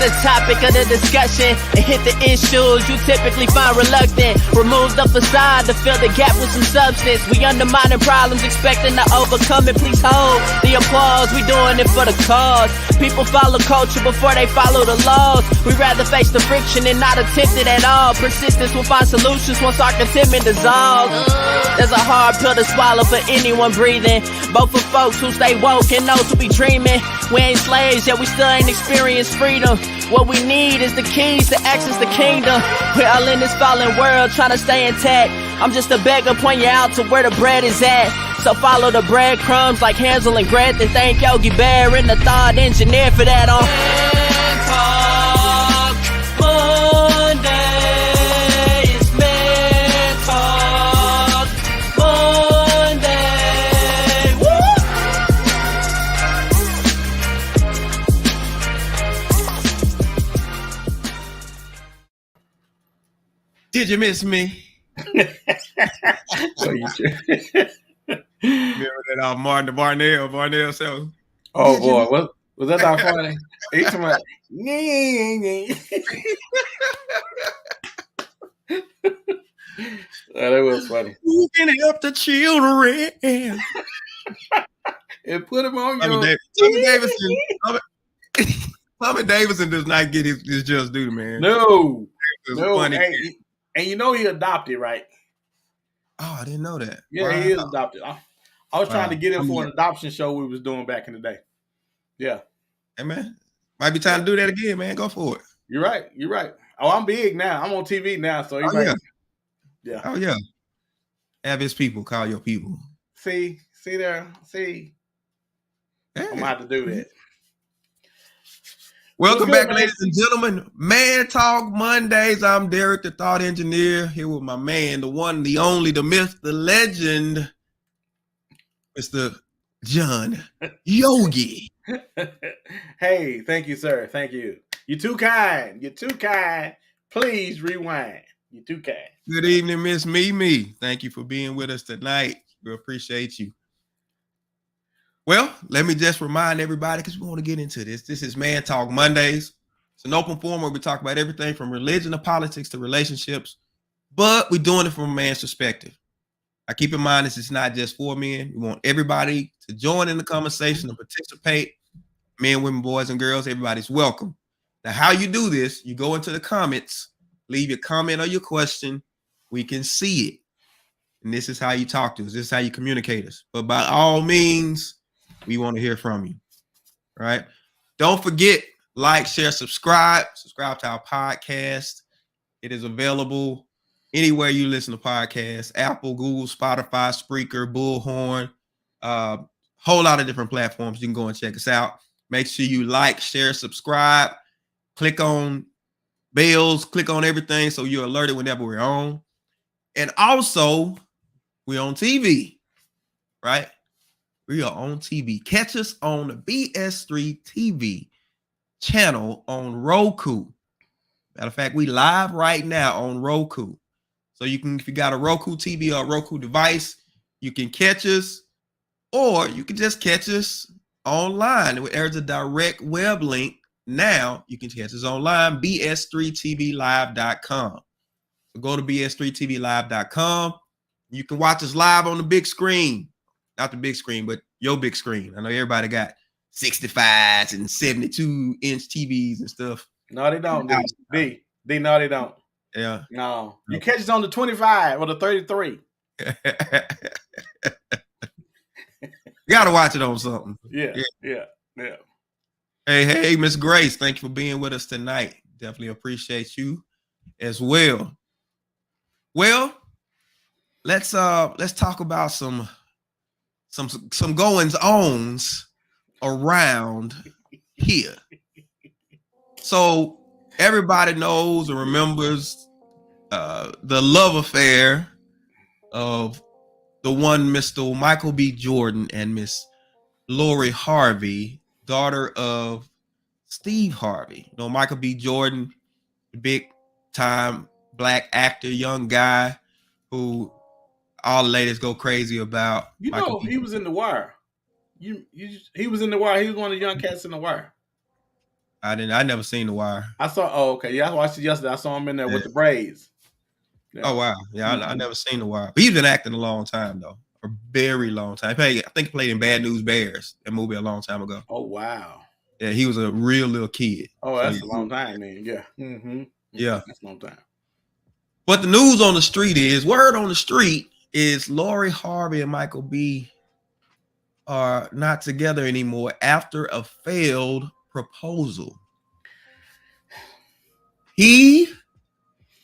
the topic of the discussion and hit the issues you typically find reluctant. Remove the facade to fill the gap with some substance. We undermining problems, expecting to overcome it. Please hold the applause. We doing it for the cause. People follow culture before they follow the laws. We rather face the friction and not attempt it at all. Persistence will find solutions once our contentment dissolves. There's a hard pill to swallow for anyone breathing, both for folks who stay woke and those who be dreaming. We ain't slaves, yet we still ain't experienced freedom. What we need is the keys to access the kingdom. We're all in this fallen world trying to stay intact. I'm just a beggar pointing you out to where the bread is at. So follow the breadcrumbs like Hansel and Gretel. Thank Yogi Bear and the thought engineer for that on Monday. It's Man Talk Monday. Woo! Did you miss me? So you remember that Barnell show? Oh boy, was that not funny? Each time that was funny. Who can help the children? And put him on Tommy Davidson does not get his just due, man. No. Funny. And you know he adopted, right? Oh, I didn't know that. Yeah, wow. He is adopted. I was trying to get him for an adoption show we was doing back in the day. Yeah. Hey, man. Might be time to do that again, man. Go for it. You're right. Oh, I'm big now. I'm on TV now, so yeah. Oh, yeah. Have his people call your people. See there. Hey. I'm going to have to do that. Welcome back, ladies and gentlemen. Man Talk Mondays. I'm Derek, the Thought Engineer, here with my man, the one, the only, the myth, the legend, Mr. John Yogi. Hey, thank you, sir. Thank you. You're too kind. Please rewind. You're too kind. Good evening, Miss Mimi. Thank you for being with us tonight. We appreciate you. Well, let me just remind everybody, because we want to get into this. This is Man Talk Mondays. It's an open forum where we talk about everything from religion to politics to relationships, but we're doing it from a man's perspective. I keep in mind this is not just for men. We want everybody to join in the conversation and participate. Men, women, boys, and girls, everybody's welcome. Now, how you do this, you go into the comments, leave your comment or your question. We can see it. And this is how you talk to us. This is how you communicate us. But by all means, we want to hear from you. All right. Don't forget, like, share, subscribe to our podcast. It is available anywhere you listen to podcasts: Apple, Google, Spotify, Spreaker, Bullhorn, whole lot of different platforms. You can go and check us out. Make sure you like, share, subscribe, click on bells, click on everything so you're alerted whenever we're on. And also, we're on TV, right? We are on TV. Catch us on the BS3 TV channel on Roku. Matter of fact, we live right now on Roku. So you can, if you got a Roku TV or a Roku device, you can catch us, or you can just catch us online. There's a direct web link now. You can catch us online, bs3tvlive.com. So go to bs3tvlive.com. You can watch us live on the big screen. Not the big screen, but your big screen. I know everybody got 65s and 72-inch TVs and stuff. No, they don't. No, they don't. Yeah. No. You catch us on the 25 or the 33. You gotta watch it on something. Yeah. Hey, Miss Grace, thank you for being with us tonight. Definitely appreciate you as well. Well, let's talk about some goings-ons around here. So everybody knows and remembers the love affair of the one Mr. Michael B. Jordan and Miss Lori Harvey, daughter of Steve Harvey. You know, Michael B. Jordan, big time black actor, young guy who all the ladies go crazy about. You know, he was in The Wire. He was in The Wire. He was one of the young cats in The Wire. I never seen The Wire. I saw. Oh, okay. Yeah, I watched it yesterday. I saw him in there with Yeah. the braids. Yeah. Oh wow, yeah, I never seen The Wire. But he's been acting a long time though, a very long time. I think he played in Bad News Bears, that movie a long time ago. Oh wow. Yeah, he was a real little kid. Oh, So, that's yeah. a long time, man. Yeah. Yeah. That's a long time. But the news on the street is, word on the street is Lori Harvey and Michael B are not together anymore after a failed proposal. He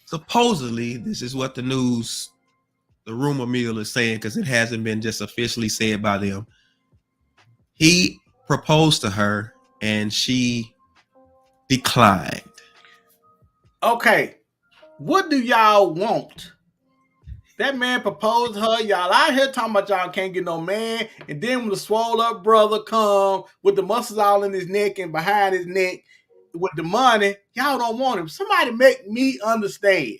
supposedly, this is what the rumor mill is saying, because it hasn't been just officially said by them. He proposed to her and she declined. Okay. What do y'all want? That man proposed to her. Y'all out here talking about y'all can't get no man. And then when the swole up brother come with the muscles all in his neck and behind his neck with the money, y'all don't want him. Somebody make me understand.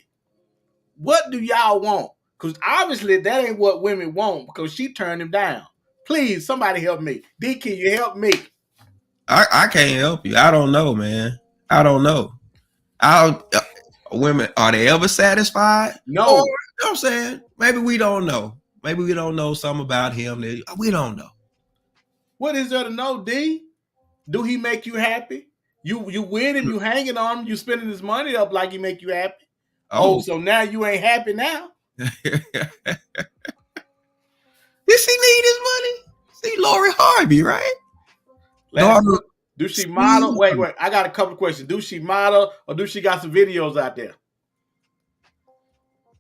What do y'all want? Because obviously that ain't what women want, because she turned him down. Please, somebody help me. D, can you help me? I can't help you. I don't know, man. I don't know. Women, are they ever satisfied? No. Or, you know what I'm saying? Maybe we don't know. Maybe we don't know something about him that we don't know. What is there to know, D? Do he make you happy? You with him, you hanging on him, you spending his money up like he make you happy. Oh, so now you ain't happy now? Does he need his money? See, Lori Harvey, right? Do she model? Wait. I got a couple of questions. Do she model, or do she got some videos out there?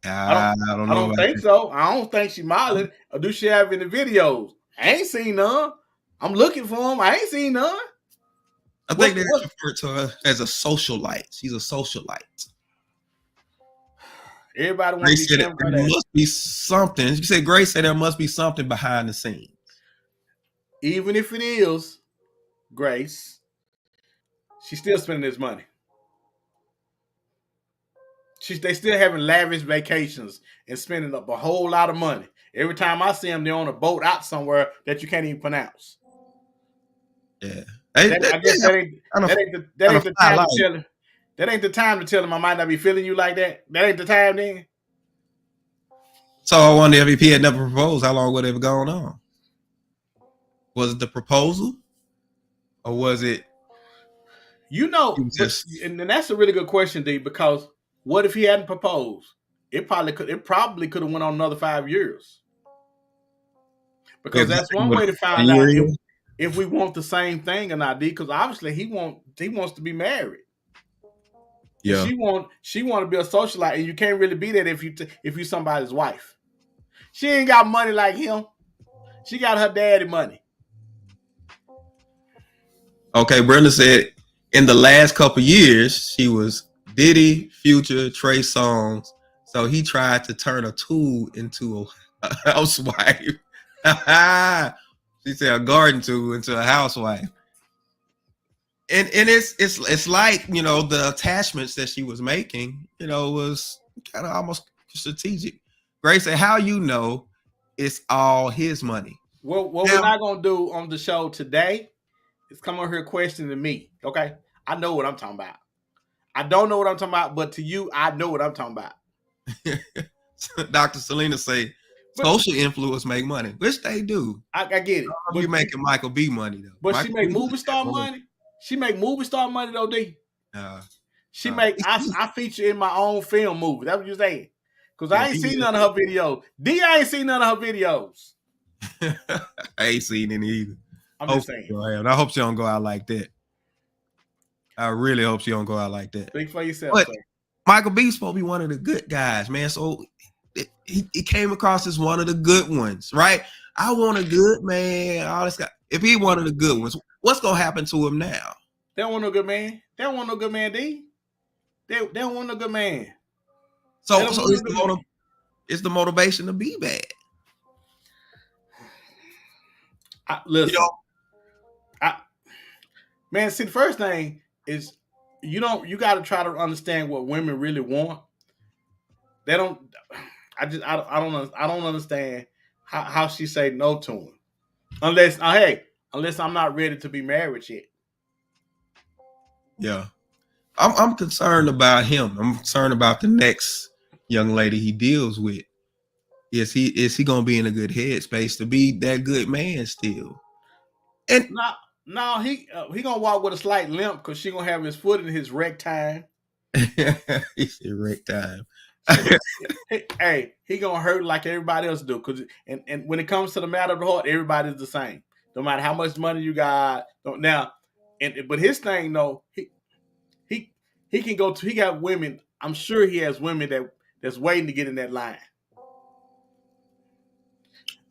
I don't think so. I don't think she modeling. Or do she have any videos? I ain't seen none. I'm looking for them. I ain't seen none. I think they refer to her as a socialite. She's a socialite. Everybody wants to be Kim. There must be something. You said Grace said there must be something behind the scenes. Even if it is Grace, she's still spending this money. They still having lavish vacations and spending up a whole lot of money. Every time I see them, they're on a boat out somewhere that you can't even pronounce. Yeah, I guess that ain't the time to tell him. That ain't the time to tell him I might not be feeling you like that. That ain't the time then. So I wonder if he had never proposed, how long would it have gone on? Was it the proposal, or was it? You know, and that's a really good question, D. Because what if he hadn't proposed? It probably could have went on another 5 years. Because that's one way to find out if we want the same thing or not, D. Because obviously he wants to be married. Yeah, she want to be a socialite, and you can't really be that if you somebody's wife. She ain't got money like him. She got her daddy money. Okay, Brenda said in the last couple years she was Diddy, Future, Trey Songz. So he tried to turn a tool into a housewife. She said a garden tool into a housewife. And it's like, you know, the attachments that she was making, you know, was kind of almost strategic. Grace said, how you know it's all his money? Well, what we're not gonna do on the show today is come over here questioning me. Okay, I know what I'm talking about. I don't know what I'm talking about, but to you, I know what I'm talking about. Dr. Selena say social influence make money, which they do. I get it. But you making Michael B money though. But Michael she make movie star money. She make movie star money though, D. She make I feature in my own film movie. That's what you're saying. Because I ain't seen none of her videos. D, I ain't seen none of her videos. I ain't seen any either. I'm just saying. I hope she don't go out like that. I really hope she don't go out like that. Speak for yourself. But Michael B's supposed to be one of the good guys, man. So he came across as one of the good ones, right? I want a good man. All this guy. If he one of the good ones, what's gonna happen to him now? They don't want no good man. They don't want no good man, D. They don't want no good man. So it's the motivation to be bad. Listen, man. See, the first thing is you got to try to understand what women really want. They don't. I don't understand how she say no to him, unless I'm not ready to be married yet. Yeah. I'm concerned about him. I'm concerned about the next young lady he deals with. Is he gonna be in a good headspace to be that good man still? And No, he gonna walk with a slight limp because she gonna have his foot in his wreck time. he said wreck time. Hey, he gonna hurt like everybody else do. Cause and when it comes to the matter of the heart, everybody's the same. No matter how much money you got. Now, but his thing though, he can go to. He got women. I'm sure he has women that's waiting to get in that line.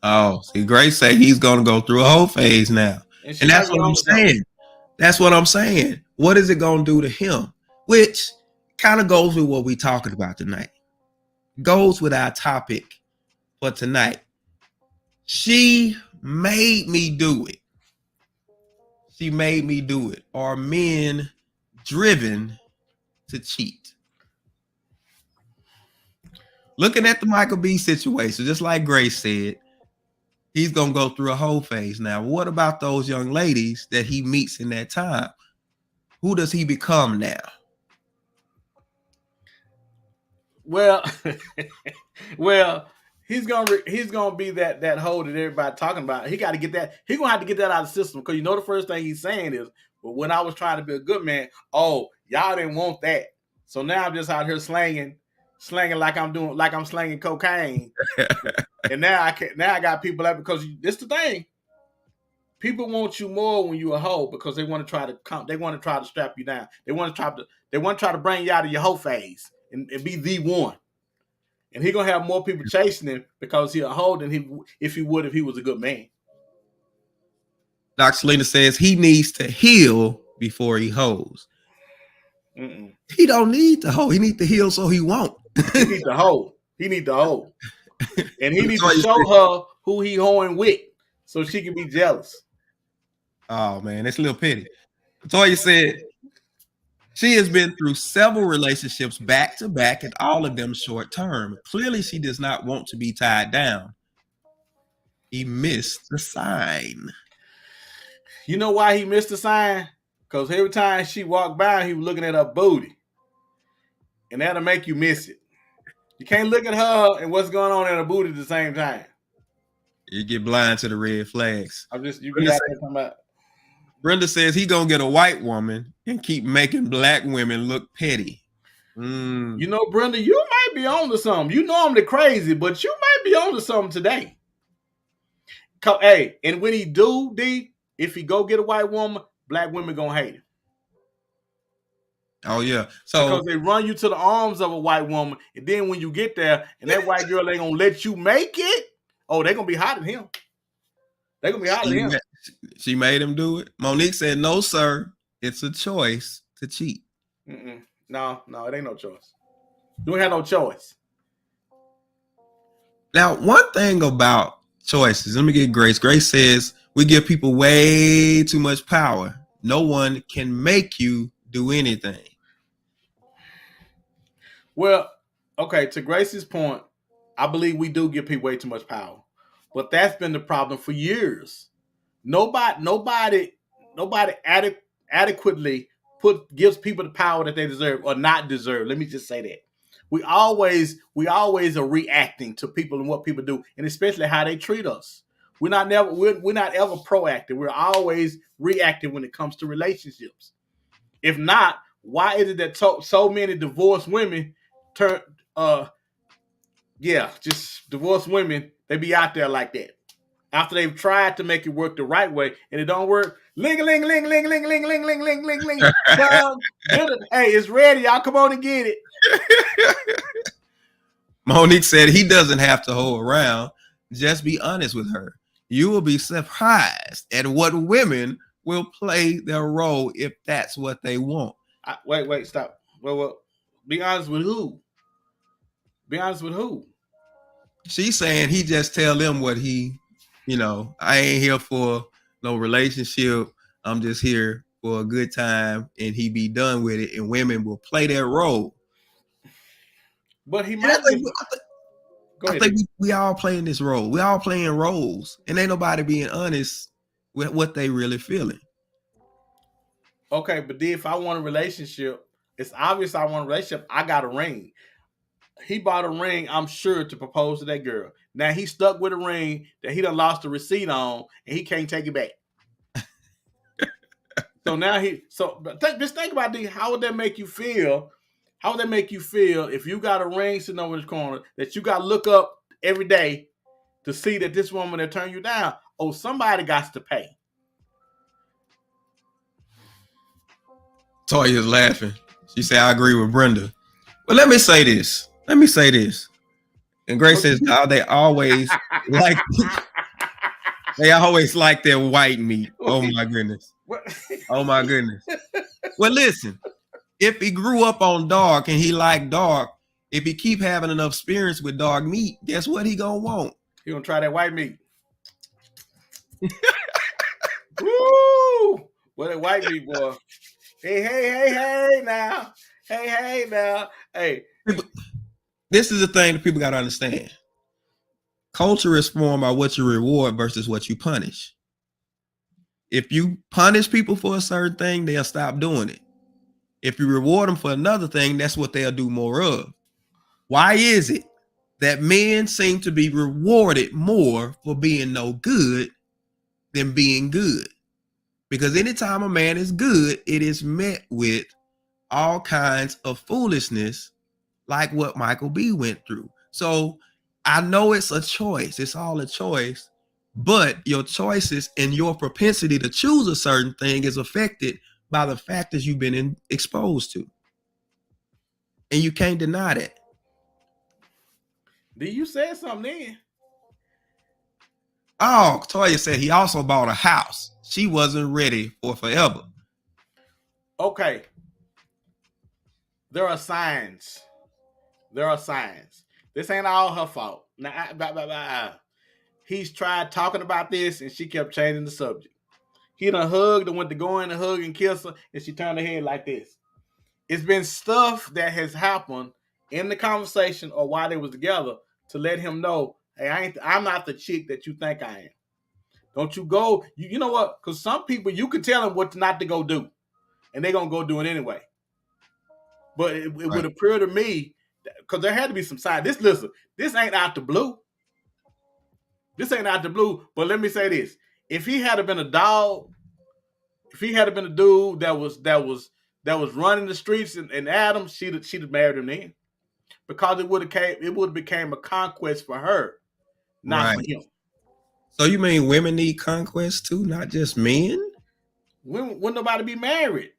Oh, see, Grace say he's gonna go through a whole phase now, and that's what I'm saying. That's what I'm saying. What is it gonna do to him? Which kind of goes with what we're talking about tonight. Goes with our topic for tonight. She made me do it. She made me do it. Are men driven to cheat? Looking at the Michael B situation, just like Grace said, he's gonna go through a whole phase. Now, what about those young ladies that he meets in that time? Who does he become now? Well, well, he's gonna be that hoe that everybody talking about. He got to get that. He gonna have to get that out of the system because the first thing he's saying is, "But when I was trying to be a good man, oh y'all didn't want that. So now I'm just out here slanging like I'm slanging cocaine, and now I got people out because this the thing. People want you more when you're a hoe because they want to try to strap you down. They want to try to bring you out of your hoe phase and be the one. And he gonna have more people chasing him because he's a hoe than if he was a good man. Dr. Selena says he needs to heal before he hoes. He don't need to hoe. He need to heal so he won't. He need to hoe. He need to hoe. And he needs to show her who he hoeing with so she can be jealous. Oh man, that's a little petty. Toya said she has been through several relationships back to back and all of them short term. Clearly, she does not want to be tied down. He missed the sign. You know why he missed the sign? Because every time she walked by, he was looking at her booty. And that'll make you miss it. You can't look at her and what's going on in her booty at the same time. You get blind to the red flags. Brenda says he gonna get a white woman and keep making black women look petty. You know, Brenda, you might be on to something. You normally crazy, but you might be on to something today. Hey, and when he do, D, if he go get a white woman, black women gonna hate him. Oh yeah, so because they run you to the arms of a white woman, and then when you get there, and that white girl ain't gonna let you make it. Oh, they gonna be hot at him. They gonna be hot at him. She made him do it. Monique said, "No, sir, it's a choice to cheat." No, it ain't no choice. You don't have no choice. Now, one thing about choices, let me get Grace. Grace says we give people way too much power. No one can make you do anything. Well, okay, to Grace's point, I believe we do give people way too much power. But that's been the problem for years. Nobody adequately gives people the power that they deserve or not deserve. Let me just say that. We always are reacting to people and what people do, and especially how they treat us. We're not ever proactive. We're always reactive when it comes to relationships. If not, why is it that so many divorced women just divorced women, they be out there like that. After they've tried to make it work the right way and it don't work, ling ling ling ling ling ling ling ling ling ling ling. Hey, it's ready. Y'all come on and get it. Monique said he doesn't have to hold around. Just be honest with her. You will be surprised at what women will play their role if that's what they want. Wait, stop. Well, be honest with who? Be honest with who? She's saying he just tell them what he, I ain't here for no relationship. I'm just here for a good time, and he be done with it. And women will play their role. But he might. I think we all playing this role. We all playing roles, and ain't nobody being honest with what they really feeling. Okay, but then if I want a relationship, it's obvious I want a relationship. I got a ring. He bought a ring, I'm sure, to propose to that girl. Now he stuck with a ring that he done lost the receipt on, and he can't take it back. So now just think about this. How would that make you feel? How would that make you feel if you got a ring sitting over the corner that you got to look up every day to see that this woman that turned you down? Oh, somebody got to pay. Toya's laughing. She said, I agree with Brenda. But let me say this. And Grace says, oh, they always like their white meat. Oh my goodness. Oh my goodness. Well, listen, if he grew up on dark and he liked dark, if he keep having enough experience with dark meat, guess what he gonna want? He gonna try that white meat. Woo! What that white meat, boy. Hey now. Hey now. Hey. This is the thing that people gotta understand. Culture is formed by what you reward versus what you punish. If you punish people for a certain thing, they'll stop doing it. If you reward them for another thing, that's what they'll do more of. Why is it that men seem to be rewarded more for being no good than being good? Because anytime a man is good, it is met with all kinds of foolishness like what Michael B went through. So I know it's a choice. It's all a choice. But your choices and your propensity to choose a certain thing is affected by the factors you've been exposed to. And you can't deny that. Did you say something then? Oh, Toya said he also bought a house. She wasn't ready for forever. Okay. There are signs. This ain't all her fault. Now, he's tried talking about this and she kept changing the subject. He done hugged and went to go in and hug and kiss her, and she turned her head like this. It's been stuff that has happened in the conversation or while they was together to let him know, hey, I'm not the chick that you think I am. Don't you go, you know what? Because some people, you can tell them what not to go do, and they're going to go do it anyway. But it right. Would appear to me, because there had to be some sign. This ain't out the blue. But let me say this. If he had been a dog, if he had been a dude that was running the streets and Adam, she'd have married him then. Because it would have became a conquest for her, not for him. So you mean women need conquest too, not just men? Wouldn't nobody be married.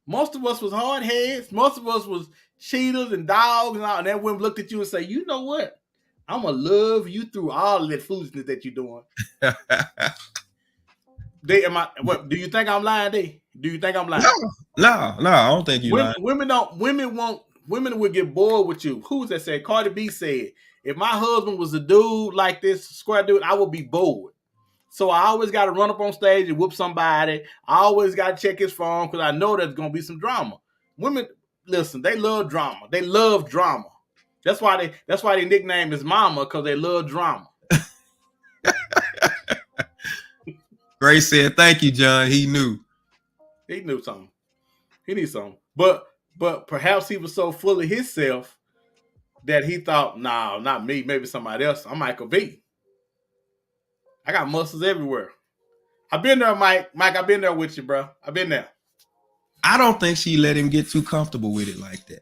Most of us was hard heads. Most of us was cheaters and dogs and all. And that women looked at you and say, you know what? I'm going to love you through all of that foolishness that you're doing. Do you think I'm lying, D? Do you think I'm lying? No, I don't think you're lying. Women would get bored with you. Who's that said? Cardi B said, if my husband was a dude like this, square dude, I would be bored. So I always got to run up on stage and whoop somebody. I always got to check his phone because I know there's going to be some drama. Women, listen, they love drama. They love drama. That's why they nickname is Mama, because they love drama. Grace said, thank you, John. He knew something. He knew something. But perhaps he was so full of himself that he thought, nah, not me, maybe somebody else. I'm Michael B. I got muscles everywhere. I've been there, Mike. Mike, I've been there with you, bro. I've been there. I don't think she let him get too comfortable with it like that.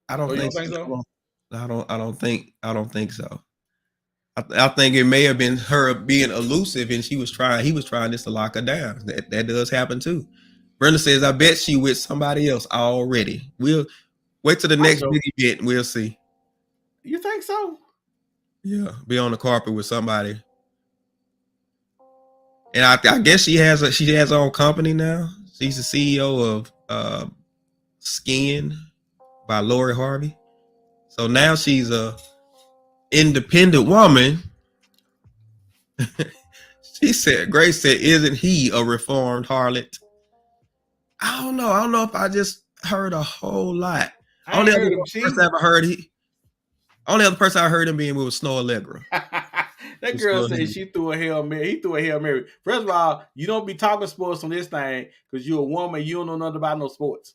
I don't think so. I don't think so. I think it may have been her being elusive, and he was trying just to lock her down. That does happen too. Brenda says, I bet she with somebody else already. We'll wait till the next big event. We'll see. You think so? Yeah, be on the carpet with somebody. And I guess she has her own company now. She's the CEO of Skin by Lori Harvey. So now she's a independent woman. Grace said, isn't he a reformed harlot? I don't know if I just heard a whole lot. Only other person I heard him being with was Snow Allegra. That girl said she threw a Hail Mary. He threw a Hail Mary. First of all, you don't be talking sports on this thing because you're a woman. You don't know nothing about no sports.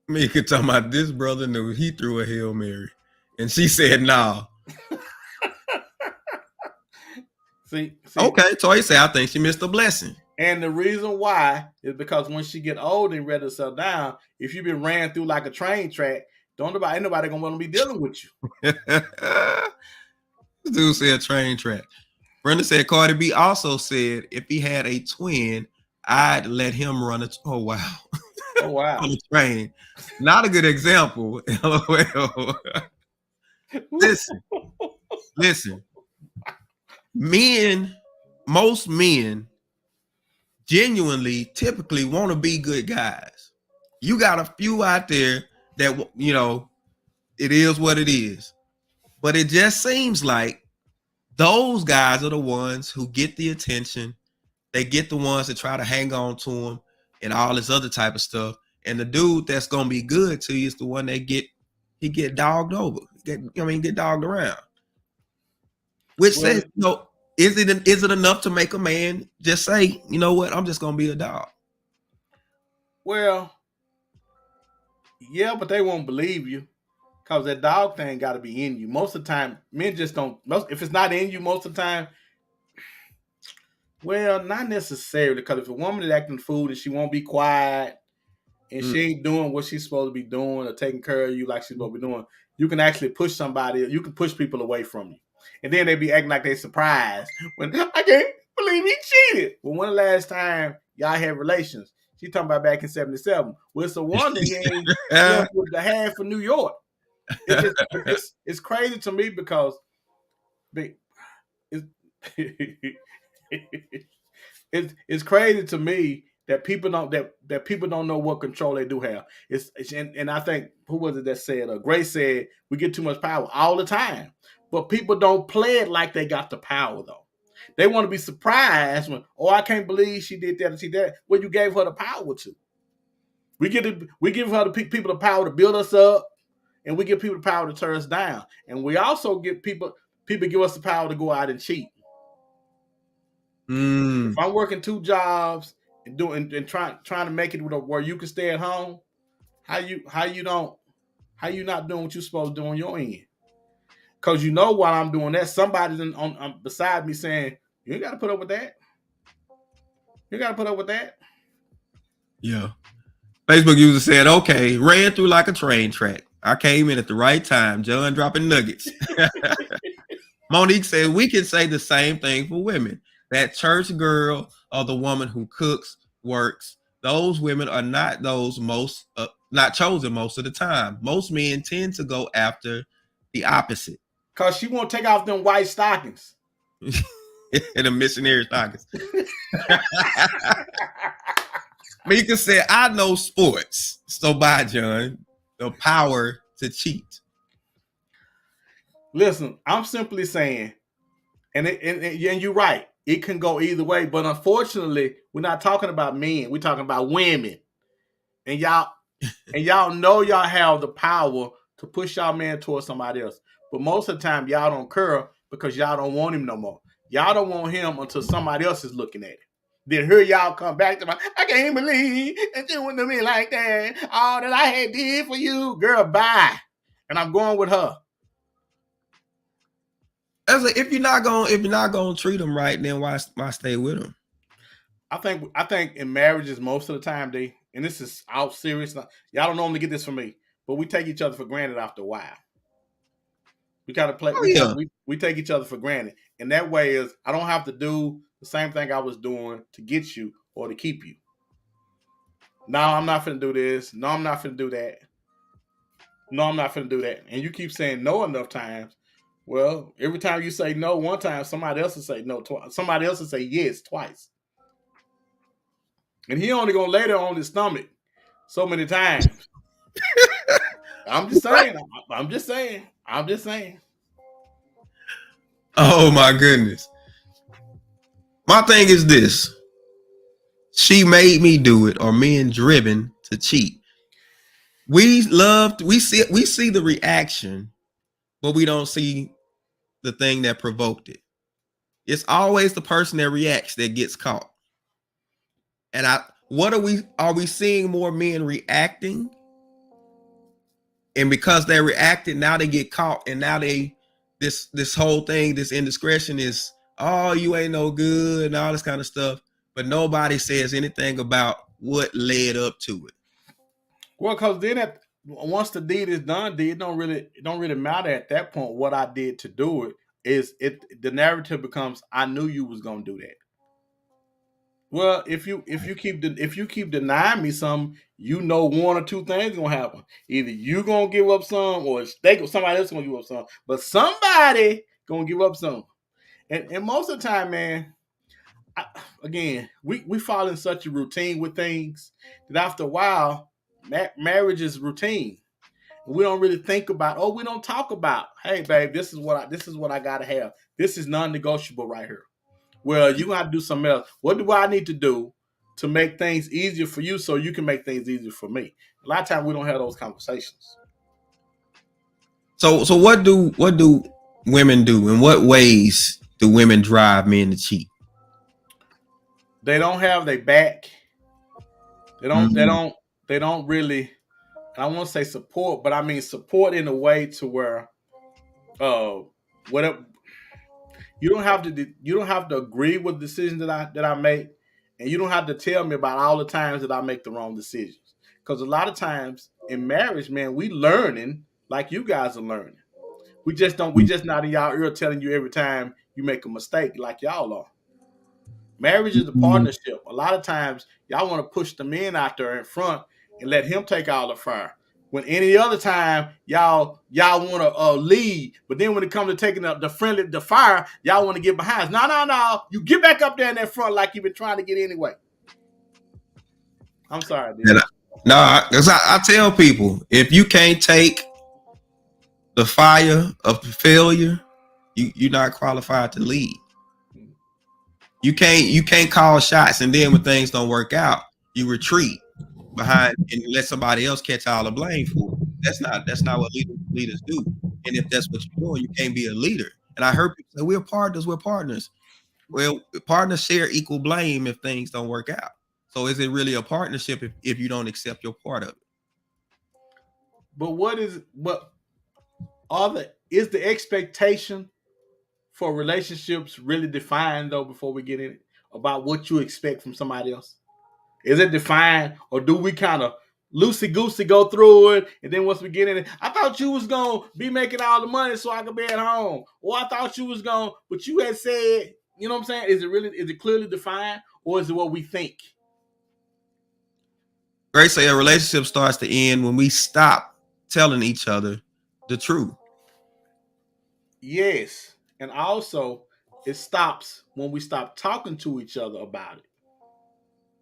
Me could talk about this brother knew he threw a Hail Mary. And she said, nah. See, okay, Toy said, I think she missed a blessing. And the reason why is because when she get old and ready to settle down, if you've been ran through like a train track, ain't nobody gonna want to be dealing with you. This dude said train track. Brenda said Cardi B also said if he had a twin, I'd let him run a oh wow. Oh wow. On the train. Not a good example. LOL. Listen. Most men genuinely typically want to be good guys. You got a few out there that, you know, it is what it is. But it just seems like those guys are the ones who get the attention. They get the ones that try to hang on to them and all this other type of stuff. And the dude that's going to be good to you is the one that get dogged over. Get dogged around. Which says, you know, is it enough to make a man just say, you know what, I'm just going to be a dog? Well, yeah, but they won't believe you because that dog thing got to be in you. Most of the time, men just don't. If it's not in you most of the time, well, not necessarily, because if a woman is acting fool and she won't be quiet and she ain't doing what she's supposed to be doing or taking care of you like she's supposed to be doing, you can actually push somebody, you can push people away from you. And then they be acting like they surprised when I can't believe he cheated. Well, when the last time y'all had relations? She talking about back in 77. Well, it's a wonder he ain't with the half of New York. It's crazy to me because it's crazy to me that people don't know what control they do have. And I think, who was it that said? Grace said we get too much power all the time, but people don't play it like they got the power though. They want to be surprised when, oh, I can't believe she did that and she did that. Well, you gave her the power to. We give her people the power to build us up, and we give people the power to tear us down. And we also give people give us the power to go out and cheat. If I'm working 2 jobs and trying to make it where you can stay at home, how you not doing what you're supposed to do on your end? Because you know while I'm doing that, somebody's on beside me saying, you ain't got to put up with that. You got to put up with that. Yeah. Facebook user said, okay, ran through like a train track. I came in at the right time. John dropping nuggets. Monique said, we can say the same thing for women. That church girl or the woman who cooks, works, those women are not not chosen most of the time. Most men tend to go after the opposite. Because she won't take off them white stockings. And the missionary stockings. Mika said, I know sports. So bye, John. The power to cheat. Listen, I'm simply saying, and you're right, it can go either way. But unfortunately, we're not talking about men. We're talking about women. And y'all know y'all have the power to push y'all man towards somebody else. But most of the time, y'all don't care because y'all don't want him no more. Y'all don't want him until somebody else is looking at it. Then here y'all come back to I can't believe it's doing to me like that. All that I had did for you, girl, bye. And I'm going with her. I was like, if you're not gonna treat them right, then why stay with them? I think in marriages most of the time and this is out serious. Y'all don't normally get this from me, but we take each other for granted after a while. We kind of play. We take each other for granted, and that way is I don't have to do the same thing I was doing to get you or to keep you. No, I'm not finna do this. No, I'm not finna do that. No, I'm not finna do that. And you keep saying no enough times. Well, every time you say no one time, somebody else will say no twice. Somebody else will say yes twice. And he only gonna lay there on his stomach so many times. I'm just saying. Oh my goodness. My thing is this. She made me do it, or men driven to cheat. We see the reaction, but we don't see the thing that provoked it. It's always the person that reacts that gets caught. And are we seeing more men reacting? And because they reacted, now they get caught, and now this whole thing, this indiscretion is, oh, you ain't no good and all this kind of stuff. But nobody says anything about what led up to it. Well, because then once the deed is done, it don't really matter at that point what I did to do it. The narrative becomes, I knew you was gonna do that. Well, if you keep denying me something, you know one or two things gonna happen. Either you gonna give up some, or somebody else gonna give up some. But somebody gonna give up some. And most of the time, man, again, we fall in such a routine with things that after a while, marriage is routine. We don't really think about. We don't talk about. Hey, babe, this is what I gotta have. This is non-negotiable right here. Well, you gonna have to do something else. What do I need to do to make things easier for you so you can make things easier for me? A lot of times we don't have those conversations. So what do women do? In what ways do women drive men to cheat? They don't have their back. They don't really, I don't want to say support, but I mean support in a way to where whatever, you don't have to agree with the decisions that I make, and you don't have to tell me about all the times that I make the wrong decisions. Because a lot of times in marriage, man, we learning like you guys are learning. We just not in y'all ear telling you every time you make a mistake like y'all are. Marriage is a partnership. A lot of times y'all want to push the men out there in front and let him take all the fire. When any other time y'all want to lead, but then when it comes to taking the fire, y'all want to get behind. No. You get back up there in that front like you've been trying to get anyway. I'm sorry, dude. I tell people, if you can't take the fire of failure, you're not qualified to lead. You can't call shots, and then when things don't work out, you retreat behind and let somebody else catch all the blame for it. That's not what leaders do. And if that's what you're doing, you can't be a leader. And I heard people say, we're partners. Well, partners share equal blame if things don't work out. So is it really a partnership if you don't accept your part of it? But is the expectation for relationships really defined though before we get in it about what you expect from somebody else? Is it defined, or do we kind of loosey-goosey go through it, and then once we get in it, I thought you was going to be making all the money so I could be at home, or I thought you was going to, but you had said, you know what I'm saying? Is it clearly defined, or is it what we think? Grace say a relationship starts to end when we stop telling each other the truth. Yes, and also it stops when we stop talking to each other about it.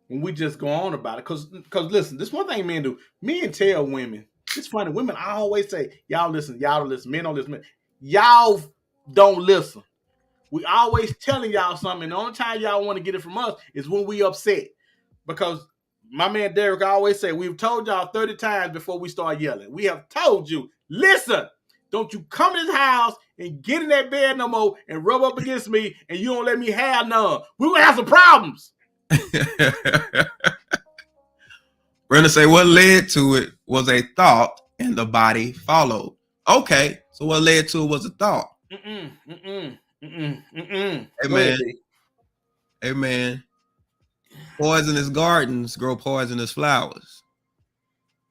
When we just go on about it. Because listen, this one thing men do. Men tell women. It's funny. Women, I always say, y'all listen, y'all don't listen. Men don't listen. Y'all don't listen. We always telling y'all something. And the only time y'all want to get it from us is when we upset. Because my man Derek always say, we've told y'all 30 times before we start yelling. We have told you, listen, don't you come in this house and get in that bed no more and rub up against me and you don't let me have none. We're going to have some problems. Brenda say what led to it was a thought and the body followed. Okay, so what led to it was a thought. Amen. Poisonous gardens grow poisonous flowers.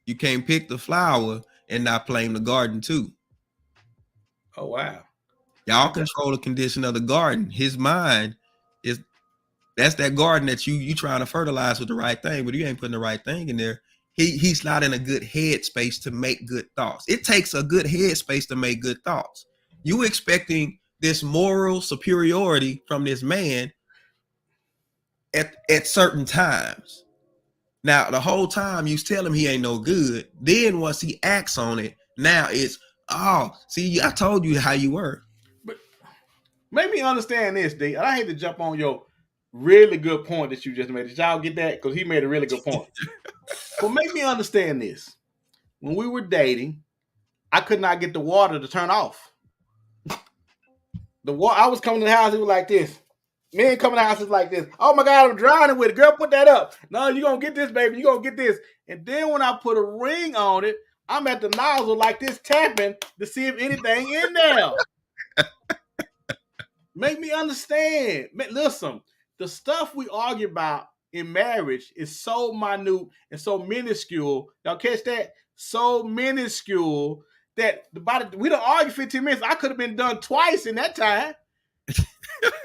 You can't pick the flower and not blame the garden too. Oh wow. Y'all control the condition of the garden. His mind is that's that garden that you trying to fertilize with the right thing, but you ain't putting the right thing in there. He's not in a good headspace to make good thoughts. It takes a good headspace to make good thoughts. You expecting this moral superiority from this man at certain times. Now, the whole time you tell him he ain't no good. Then once he acts on it, now it's, see, I told you how you were. But make me understand this, D. I hate to jump on your really good point that you just made. Did y'all get that? Because he made a really good point. But make me understand this. When we were dating, I could not get the water to turn off. I was coming to the house, it was like this. Men coming to the house is like this. Oh my God, I'm drowning with it. Girl, put that up. No, you gonna get this, baby. You gonna get this. And then when I put a ring on it, I'm at the nozzle like this tapping to see if anything in there. Make me understand. Listen, the stuff we argue about in marriage is so minute and so minuscule. Y'all catch that? So minuscule that we don't argue 15 minutes. I could have been done twice in that time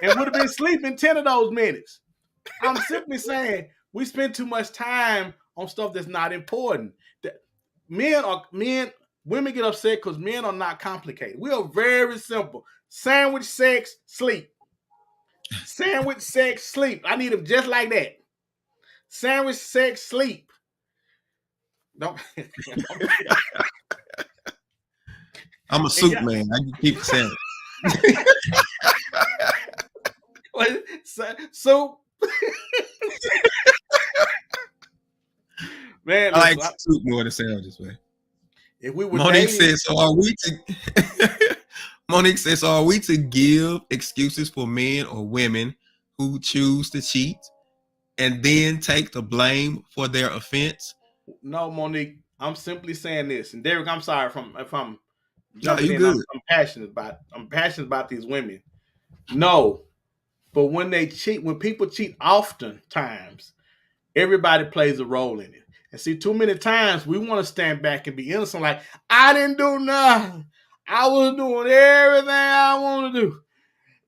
and would have been sleeping 10 of those minutes. I'm simply saying we spend too much time on stuff that's not important. Women get upset because men are not complicated. We are very simple. Sandwich, sex, sleep. Sandwich, sex, sleep. I need them just like that. Sandwich, sex, sleep. Don't. I'm a soup man. I can keep the sandwich. What? Soup. Man, I like soup more than sandwiches, man. If we were Monique dating, says, so are we to Monique says, so are we to give excuses for men or women who choose to cheat and then take the blame for their offense? No, Monique. I'm simply saying this. And Derek, I'm sorry if I'm jumping in. I'm passionate about these women. No. But when they cheat, when people cheat oftentimes, everybody plays a role in it. And see, too many times we want to stand back and be innocent, like, I didn't do nothing. I was doing everything I want to do.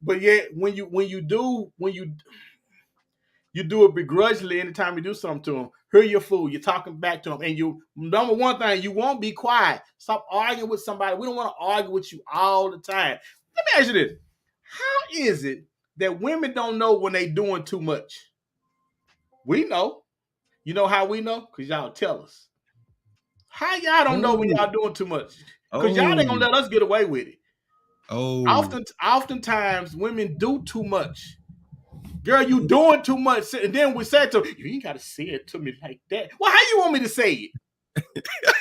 But yet, when you do it begrudgingly anytime you do something to them, hear your fool, you're talking back to them. And number one thing, you won't be quiet. Stop arguing with somebody. We don't want to argue with you all the time. Let me ask you this. How is it that women don't know when they doing too much? We know. You know how we know? Because y'all tell us. How y'all don't know when y'all doing too much? Because y'all ain't gonna let us get away with it. Oftentimes women do too much. Girl, you doing too much. And then we said to her, you ain't gotta say it to me like that. Well, how you want me to say it?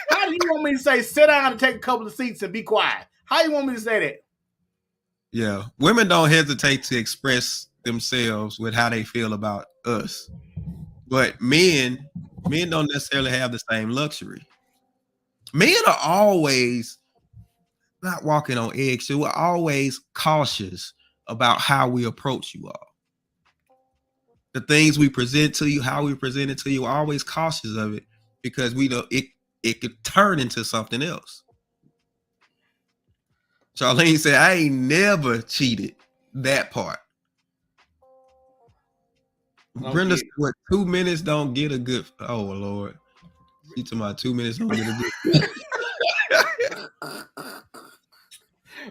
How do you want me to say sit down and take a couple of seats and be quiet? How you want me to say that? Yeah. Women don't hesitate to express themselves with how they feel about us. But men don't necessarily have the same luxury. Men are always not walking on eggs. We're always cautious about how we approach you all. The things we present to you, how we present it to you, we're always cautious of it because we know it could turn into something else. Charlene said, I ain't never cheated. That part. Brenda said, what, 2 minutes don't get a good, oh Lord. She talking about 2 minutes don't get a good.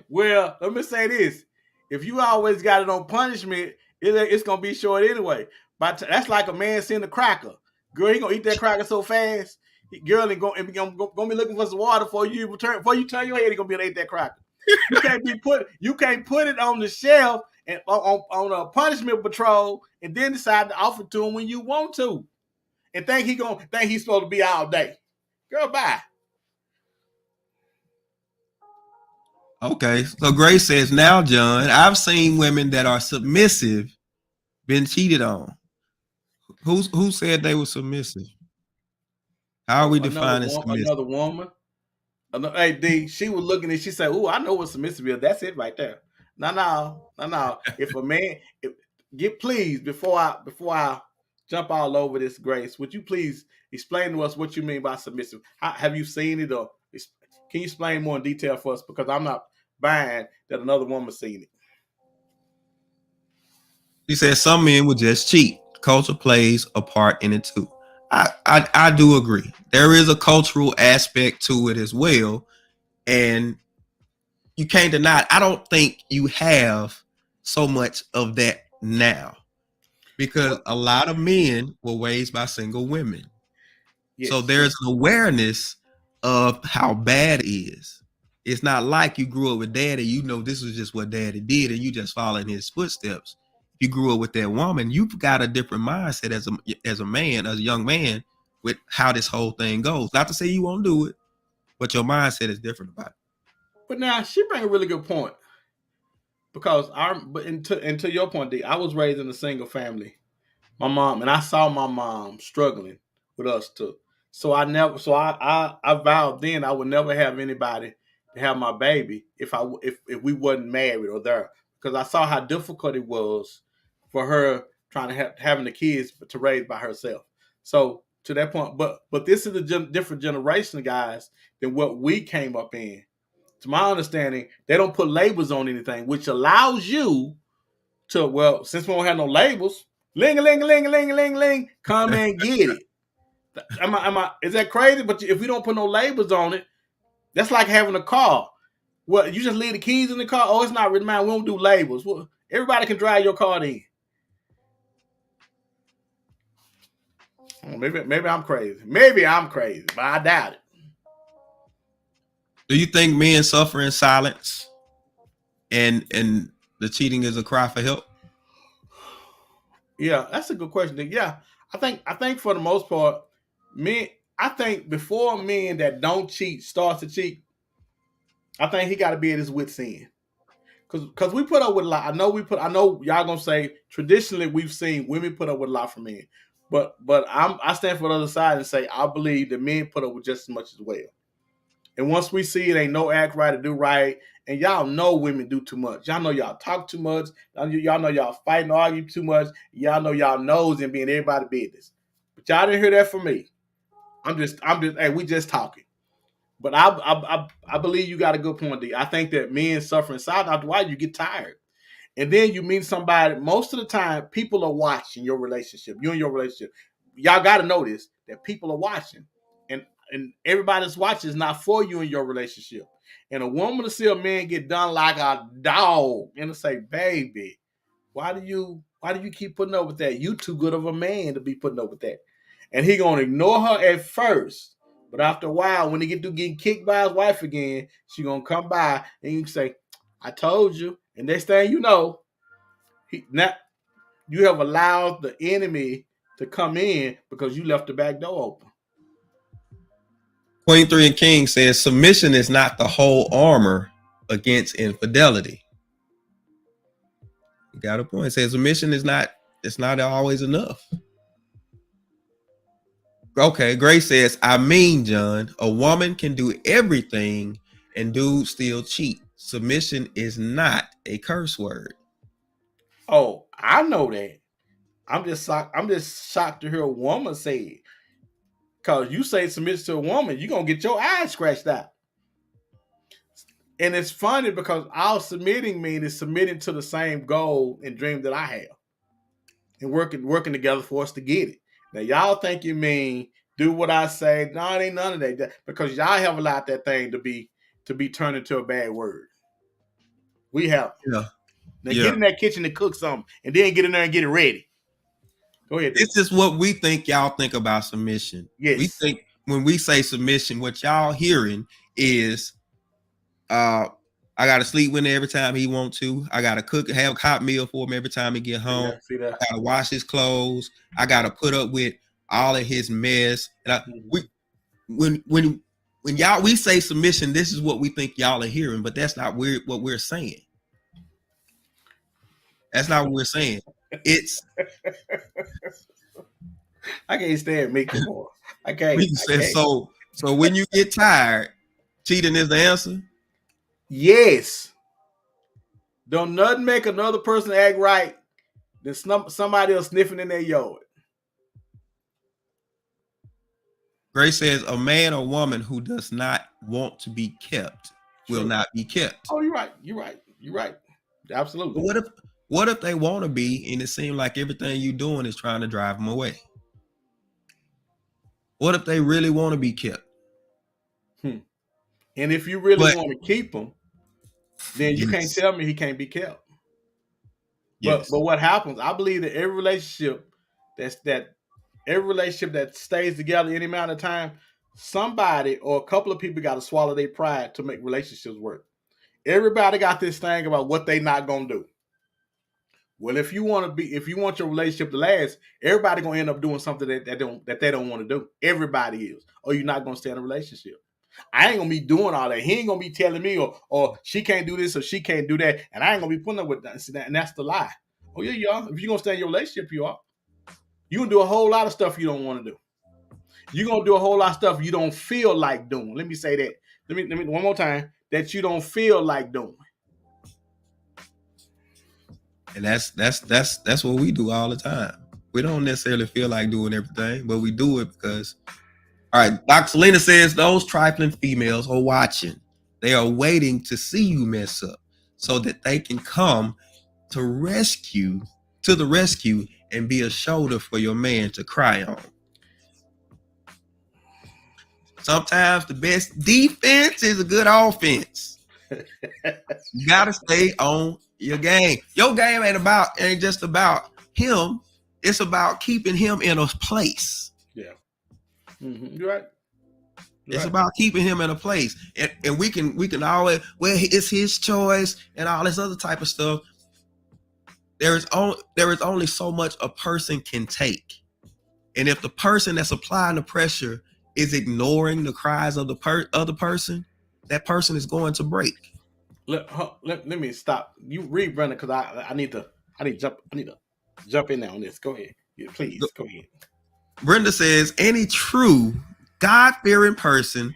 Well, let me say this. If you always got it on punishment, it's going to be short anyway. But that's like a man seeing a cracker. Girl, he going to eat that cracker so fast. Girl ain't going to be looking for some water before you turn your head, he going to be able to eat that cracker. You can't put it on the shelf and on a punishment patrol and then decide to offer to him when you want to. And think he's supposed to be all day. Girl, bye. Okay, so Grace says, now, John, I've seen women that are submissive been cheated on. Who said they were submissive? How are we defining submissive? Another woman. Hey, D, she was looking and she said, "Oh, I know what submissive is. That's it right there." No. If a man, please before I jump all over this, Grace, would you please explain to us what you mean by submissive? Have you seen it, or can you explain more in detail for us? Because I'm not buying that another woman's seen it. She said some men will just cheat. Culture plays a part in it too. I do agree. There is a cultural aspect to it as well. And you can't deny it. I don't think you have so much of that now because a lot of men were raised by single women. Yes. So there's an awareness of how bad it is. It's not like you grew up with daddy, you know this was just what daddy did and you just follow in his footsteps. You grew up with that woman, you've got a different mindset as a young man with how this whole thing goes. Not to say you won't do it, but your mindset is different about it. But now she brings a really good point. because to your point, D, I was raised in a single family. My mom, and I saw my mom struggling with us too. So I vowed then I would never have anybody to have my baby if we wasn't married or there, because I saw how difficult it was for her trying to having the kids to raise by herself. So to that point, but this is a different generation, guys, than what we came up in. To my understanding, they don't put labels on anything, which allows you to, well, since we don't have no labels, ling a ling a ling a ling a ling a ling, come and get it. Is that crazy? But if we don't put no labels on it, that's like having a car. Well, you just leave the keys in the car. Oh, it's not really mine. We don't do labels. Well, everybody can drive your car then. Maybe I'm crazy. Maybe I'm crazy, but I doubt it. Do you think men suffer in silence, and the cheating is a cry for help? Yeah, that's a good question. Yeah, I think for the most part, men. I think before men that don't cheat starts to cheat, I think he got to be at his wit's end. Because we put up with a lot. I know y'all gonna say traditionally we've seen women put up with a lot from men, but I stand for the other side and say I believe that men put up with just as much as well. And once we see it ain't no act right or do right, and y'all know women do too much. Y'all know y'all talk too much. Y'all know y'all fight and argue too much. Y'all know y'all nose and being everybody's business. But y'all didn't hear that from me. I'm just. Hey, we just talking. But I believe you got a good point, D. I think that men suffer in silence. After a while, you get tired. And then you meet somebody, most of the time, people are watching your relationship. You and your relationship. Y'all got to notice that people are watching. And everybody's watching is not for you in your relationship. And a woman to see a man get done like a dog and to say, baby, why do you keep putting up with that? You too good of a man to be putting up with that. And he gonna ignore her at first. But after a while, when he get to getting kicked by his wife again, she gonna come by and you say, I told you. And next thing you know, you have allowed the enemy to come in because you left the back door open. Queen 3 and King says submission is not the whole armor against infidelity. You got a point. It says submission is not, it's not always enough. Okay, Grace says, I mean, John, a woman can do everything and dudes still cheat. Submission is not a curse word. Oh, I know that. I'm just shocked to hear a woman say it. Because you say submit to a woman, you're going to get your eyes scratched out. And it's funny because our submitting means submitting to the same goal and dream that I have. And working together for us to get it. Now, y'all think you mean do what I say. No, it ain't none of that. Because y'all have allowed that thing to be turned into a bad word. We have. Yeah. Now get in that kitchen and cook something. And then get in there and get it ready. Go ahead. This is what we think y'all think about submission. Yes. We think when we say submission, what y'all hearing is I gotta sleep with him every time he want to. I gotta have a hot meal for him every time he get home. See that? I gotta wash his clothes. I gotta put up with all of his mess. And when y'all we say submission, this is what we think y'all are hearing, but that's not what we're saying. That's not what we're saying. It's I can't stand Mickey more. I can't. So when you get tired, cheating is the answer. Yes. Don't nothing make another person act right than somebody else sniffing in their yard. Grace says a man or woman who does not want to be kept will not be kept. Oh, you're right. Absolutely. But what if they want to be and it seems like everything you're doing is trying to drive them away? What if they really want to be kept? And if you really want to keep them, then you can't tell me he can't be kept. But what happens? I believe that every relationship that stays together any amount of time, somebody or a couple of people got to swallow their pride to make relationships work. Everybody got this thing about what they not gonna do. Well, if you want your relationship to last, everybody gonna end up doing something that they don't want to do. Everybody is, or you're not gonna stay in a relationship. I ain't gonna be doing all that. He ain't gonna be telling me, or she can't do this or she can't do that, and I ain't gonna be putting up with that. And that's the lie. Oh yeah, you are. If you're gonna stay in your relationship, you are. You're gonna do a whole lot of stuff you don't want to do. You're gonna do a whole lot of stuff you don't feel like doing. Let me say that. Let me one more time. That you don't feel like doing. And that's what we do all the time. We don't necessarily feel like doing everything, but we do it because, all right, Dr. Selena says those trifling females are watching. They are waiting to see you mess up so that they can come to the rescue and be a shoulder for your man to cry on. Sometimes the best defense is a good offense. You gotta stay on your game. Your game ain't just about him. It's about keeping him in a place. Yeah. You're right. It's about keeping him in a place. And we can always, well, it's his choice and all this other type of stuff. There is only so much a person can take. And if the person that's applying the pressure is ignoring the cries of the other person, that person is going to break. Let me stop. You read, Brenda, because I need to jump in there on this. Go ahead. Yeah, please go ahead. Brenda says any true God-fearing person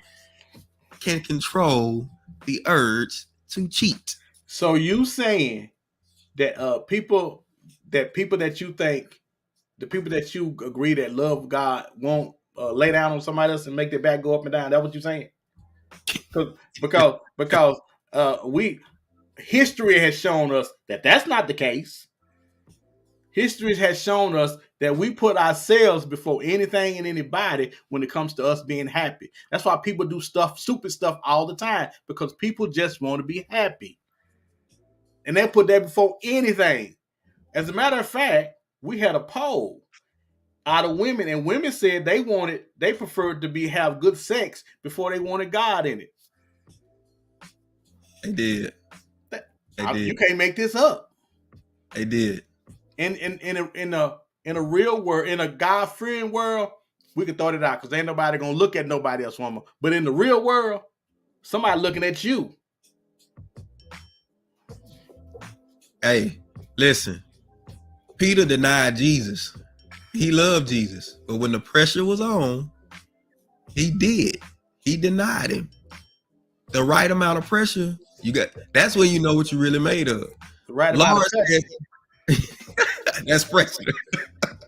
can control the urge to cheat. So you saying that people that you think, the people that you agree that love God won't lay down on somebody else and make their back go up and down? That's what you're saying? Because history has shown us that that's not the case. History has shown us that we put ourselves before anything and anybody when it comes to us being happy. That's why people do stupid stuff all the time, because people just want to be happy. And they put that before anything. As a matter of fact, we had a poll out of women, and women said they preferred to have good sex before they wanted God in it. They did. You can't make this up. They did. In a real world, in a God-fearing world, we can throw it out because ain't nobody gonna look at nobody else, woman. But in the real world, somebody looking at you. Hey, listen. Peter denied Jesus. He loved Jesus, but when the pressure was on, he denied him. The right amount of pressure, that's when you know what you're really made of. The right amount of pressure. That's pressure.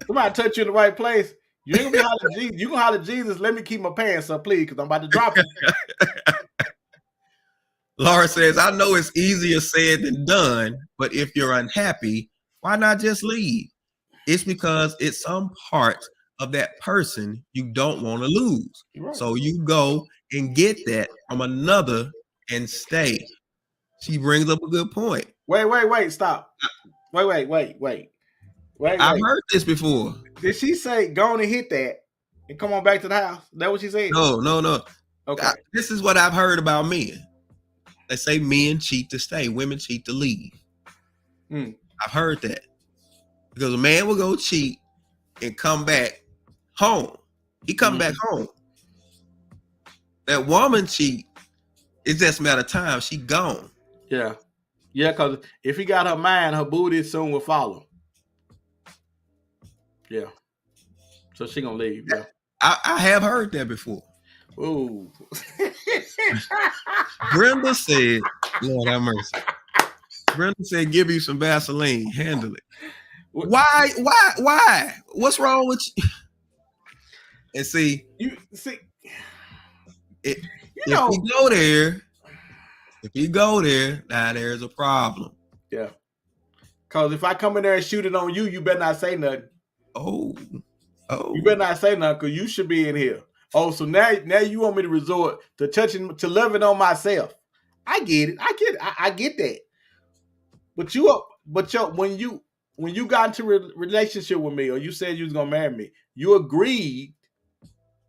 Somebody touch you in the right place. You ain't gonna be hollering Jesus. You gonna holler Jesus, let me keep my pants up, please, because I'm about to drop it. Laura says, I know it's easier said than done, but if you're unhappy, why not just leave? It's because it's some part of that person you don't want to lose. Right. So you go and get that from another and stay. She brings up a good point. Wait, stop. Wait. I've heard this before. Did she say go on and hit that and come on back to the house? Is that what she said? No. Okay. This is what I've heard about men. They say men cheat to stay, women cheat to leave. I've heard that. Because a man will go cheat and come back home. He come back home. That woman cheat, it's just a matter of time. She gone. Yeah, because if he got her mind, her booty soon will follow. Yeah. So she gonna leave. Yeah. I have heard that before. Ooh. Brenda said, Lord have mercy. Brenda said, give you some Vaseline. Handle it. Why? What's wrong with you? And see, if you go there, now there's a problem. Yeah. Because if I come in there and shoot it on you, you better not say nothing. Oh. You better not say nothing because you should be in here. Oh, so now you want me to resort to loving on myself. I get it. I get that. But when you got into a relationship with me, or you said you was gonna marry me, you agreed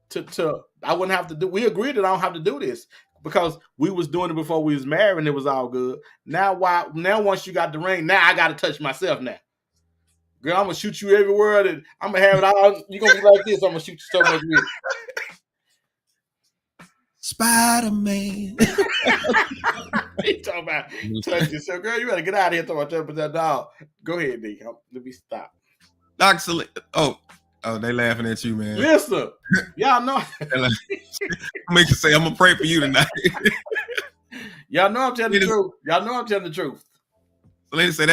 to I wouldn't have to do. We agreed that I don't have to do this because we was doing it before we was married and it was all good. Now once you got the ring, now I got to touch myself now. Girl, I'm gonna shoot you everywhere and I'm gonna have it all. You're gonna be like this. I'm gonna shoot you so much with it. Spider-Man. He talking about touch yourself, girl. You better get out of here talking about touching that dog. Go ahead, D. Let me stop. Dr. Oh, they laughing at you, man. Listen, y'all know. Make you say I'm gonna pray for you tonight. Y'all know I'm telling the truth. Y'all know I'm telling the truth. So they say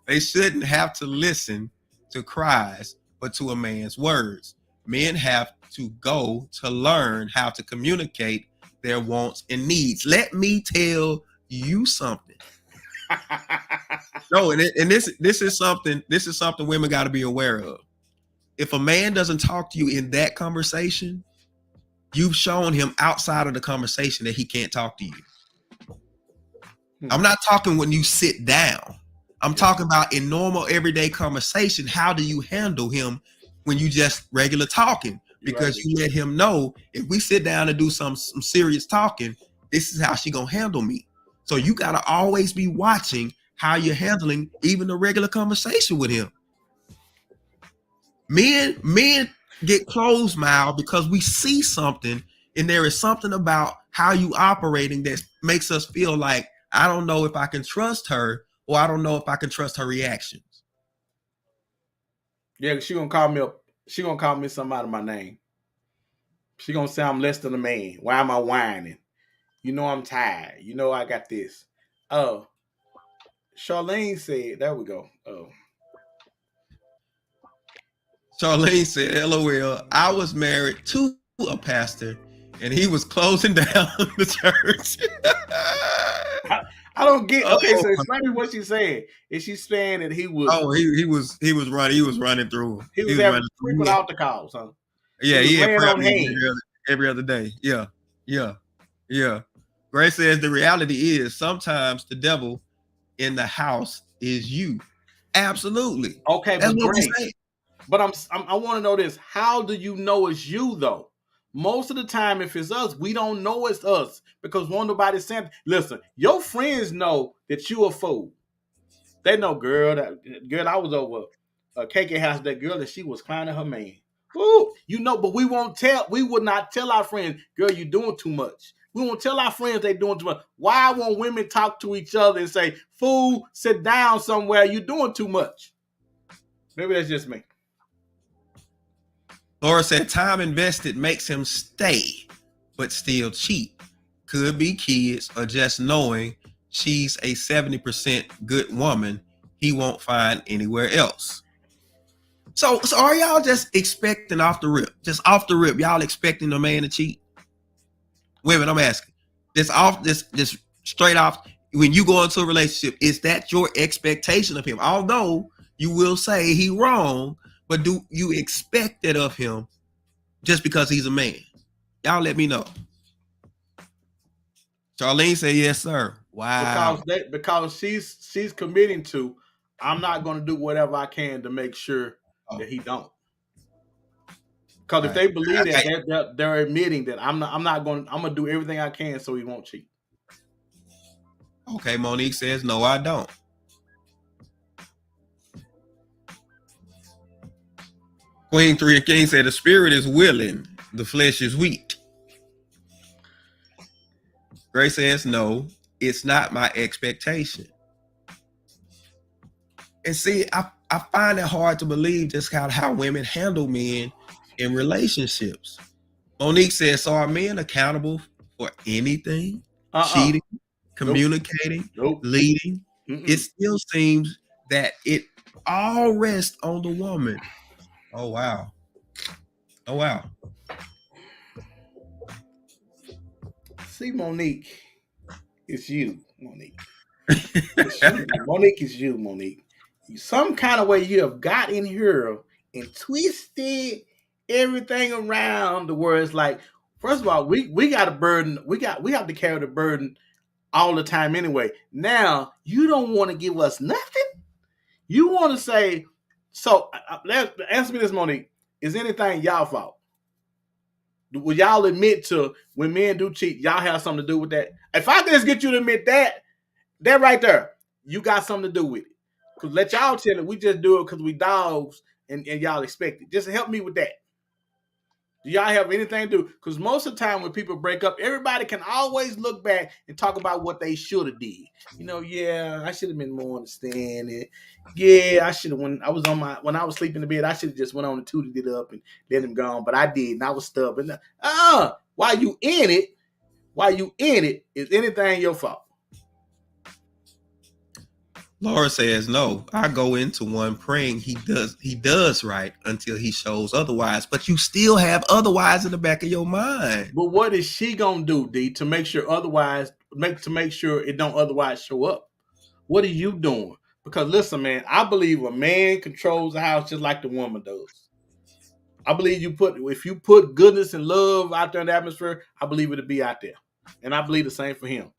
they shouldn't have to listen to cries, but to a man's words. Men have to go to learn how to communicate their wants and needs. Let me tell you something. No, and this is something women got to be aware of. If a man doesn't talk to you in that conversation, you've shown him outside of the conversation that he can't talk to you. I'm not talking when you sit down. I'm talking about in normal everyday conversation. How do you handle him when you just regular talking? Because you let him know if we sit down and do some serious talking, this is how she gonna handle me. So you gotta always be watching how you're handling even the regular conversation with him. Men get closed mouthed because we see something and there is something about how you operating that makes us feel like, I don't know if I can trust her, or I don't know if I can trust her reactions. Yeah, she gonna call me up. She gonna call me something out of my name. She gonna say I'm less than a man. Why am I whining? You know I'm tired. You know I got this. Oh, Charlene said, there we go. Oh. Charlene said, LOL, I was married to a pastor and he was closing down the church. I don't get. Okay, so explain me what she said. Is she saying that he was? Oh, he was running through. He was having frequent altar calls, huh? Yeah, every other day. Yeah. Grace says the reality is sometimes the devil in the house is you. Absolutely. Okay, but Grace. But I want to know this. How do you know it's you though? Most of the time, if it's us, we don't know it's us because won't nobody saying. Listen, your friends know that you a fool. They know, girl. I was over a KK house. That girl that she was clowning her man. Ooh, you know, but we won't tell. We would not tell our friends, girl, you doing too much. We won't tell our friends they doing too much. Why won't women talk to each other and say, fool, sit down somewhere, you doing too much? Maybe that's just me. Laura said time invested makes him stay, but still cheat. Could be kids or just knowing she's a 70% good woman he won't find anywhere else. So are y'all just expecting off the rip? Just off the rip, y'all expecting a man to cheat? Women, I'm asking. This straight off, when you go into a relationship, is that your expectation of him? Although you will say he wrong, but do you expect it of him just because he's a man? Y'all let me know. Charlene said, yes, sir. Wow. Because she's committing to, I'm not going to do whatever I can to make sure that he don't. Because if they believe that, they're admitting that I'm going to do everything I can so he won't cheat. Okay, Monique says, no, I don't. Queen 3 of Kings said, the spirit is willing, the flesh is weak. Grace says, no, it's not my expectation. And see, I find it hard to believe just how women handle men in relationships. Monique says, so are men accountable for anything? Cheating, communicating, leading? It still seems that it all rests on the woman. Oh, wow. See, Monique, it's you, Monique. It's you. Monique is you, Monique. Some kind of way you have got in here and twisted everything around the words. Like, first of all, we got a burden. We have to carry the burden all the time anyway. Now, you don't want to give us nothing. You want to say, so answer me this, Monique. Is anything y'all fault? Will y'all admit to when men do cheat, y'all have something to do with that? If I can just get you to admit that right there, you got something to do with it. Because let y'all tell it, we just do it because we dogs and y'all expect it. Just help me with that. Do y'all have anything to do? Because most of the time when people break up, everybody can always look back and talk about what they should have did. Yeah, I should have been more understanding. Yeah, I should have when I was sleeping in the bed, I should have just went on and tooted it up and let him go on. But I did, and I was stubborn. While you in it, is anything your fault? Laura says, no, I go into one praying he does right until he shows otherwise. But you still have otherwise in the back of your mind. But what is she gonna do, D, to make sure it don't otherwise show up? What are you doing? Because listen, man, I believe a man controls the house just like the woman does. I believe if you put goodness and love out there in the atmosphere, I believe it'll be out there. And I believe the same for him.